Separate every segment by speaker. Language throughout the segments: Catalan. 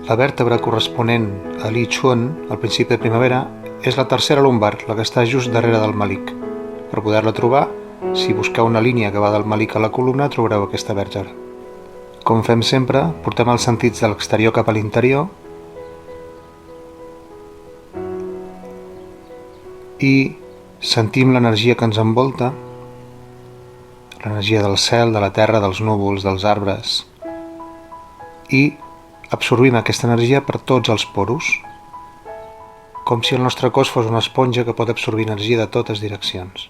Speaker 1: La vèrtebra corresponent a Li Chuan, al principi de primavera, és la tercera lumbar, la que està just darrere del malic. Per poder-la trobar, si busqueu una línia que va del malic a la columna, trobareu aquesta vèrtebra. Com fem sempre, portem els sentits de l'exterior cap a l'interior i sentim l'energia que ens envolta, l'energia del cel, de la terra, dels núvols, dels arbres, i absorbim aquesta energia per tots els poros, com si el nostre cos fos una esponja que pot absorbir energia de totes direccions.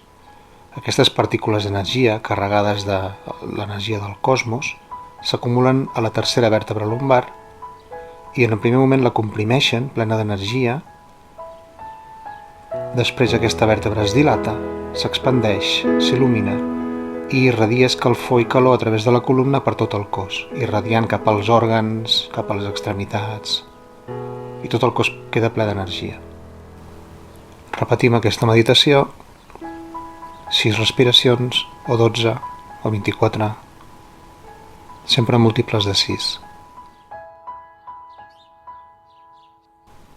Speaker 1: Aquestes partícules d'energia, carregades de l'energia del cosmos, s'acumulen a la tercera vèrtebra lumbar i en el primer moment la comprimeixen, plena d'energia. Després aquesta vèrtebra es dilata, s'expandeix, s'il·lumina i irradia escalfor i calor a través de la columna per tot el cos, irradiant cap als òrgans, cap a les extremitats, i tot el cos queda ple d'energia. Repetim aquesta meditació 6 respiracions, o 12, o 24, sempre múltiples de 6.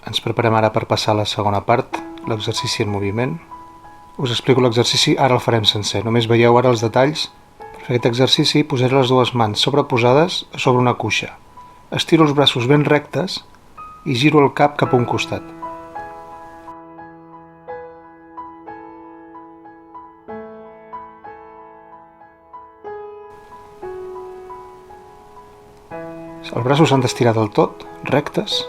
Speaker 1: Ens preparem ara per passar a la segona part, l'exercici en moviment. Us explico l'exercici, ara el farem sencer. Només veieu ara els detalls. Per fer aquest exercici posaré les dues mans sobreposades sobre una cuixa. Estiro els braços ben rectes i giro el cap cap a un costat. Els braços s'han d'estirar del tot, rectes.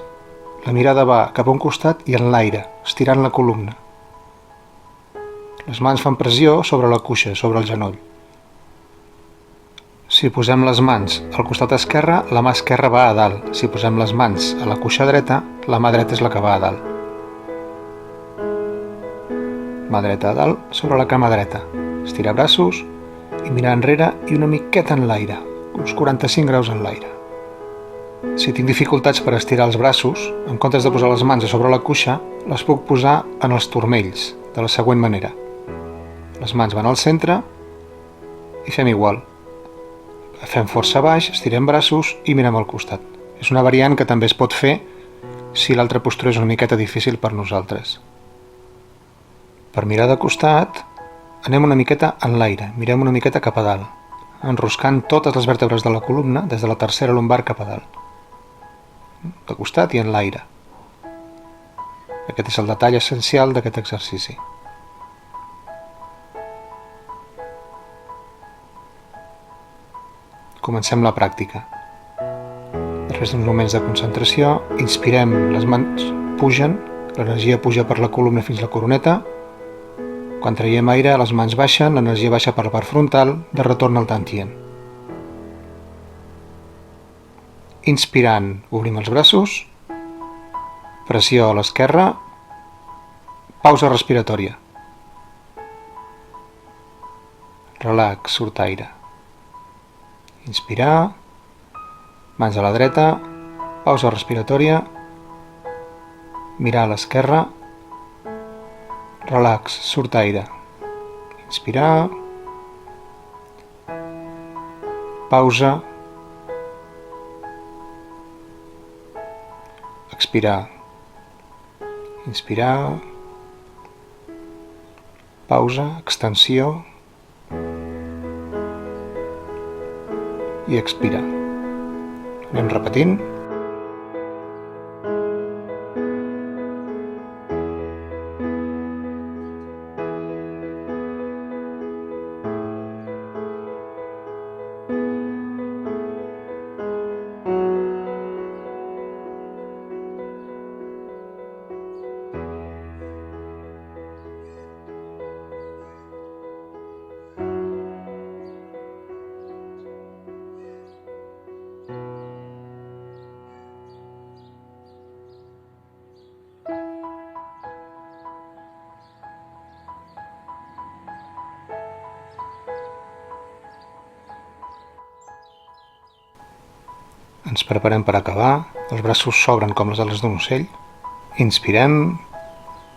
Speaker 1: La mirada va cap a un costat i en l'aire, estirant la columna. Les mans fan pressió sobre la cuixa, sobre el genoll. Si posem les mans al costat esquerre, la mà esquerra va a dalt. Si posem les mans a la cuixa dreta, la mà dreta és la que va a dalt. Mà dreta a dalt, sobre la cama dreta. Estirar braços i mirar enrere i una miqueta en l'aire, uns 45 graus en l'aire. Si tinc dificultats per estirar els braços, en comptes de posar les mans a sobre la cuixa, les puc posar en els turmells, de la següent manera. Les mans van al centre i fem igual. Fem força baix, estirem braços i mirem al costat. És una variant que també es pot fer si l'altra postura és una miqueta difícil per nosaltres. Per mirar de costat, anem una miqueta en l'aire, mirem una miqueta cap a dalt, enroscant totes les vèrtebres de la columna des de la tercera lumbar cap a dalt. De costat i en l'aire. Aquest és el detall essencial d'aquest exercici. Comencem la pràctica. Després d'uns moments de concentració, inspirem, les mans pugen, l'energia puja per la columna fins a la coroneta. Quan traiem aire, les mans baixen, l'energia baixa per la part frontal, de retorn al tantien. Inspirant, obrim els braços, pressió a l'esquerra, pausa respiratòria. Relax, surt aire. Inspirar, mans a la dreta, pausa respiratòria, mirar a l'esquerra, relax, surt aire. Inspirar, pausa, expirar. Inspirar, pausa, extensió i expirar. Anem repetint. Ens preparem per acabar, els braços s'obren com les ales d'un ocell. Inspirem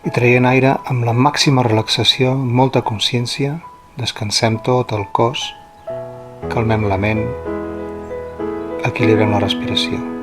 Speaker 1: i traient aire amb la màxima relaxació, amb molta consciència, descansem tot el cos, calmem la ment, equilibrem la respiració.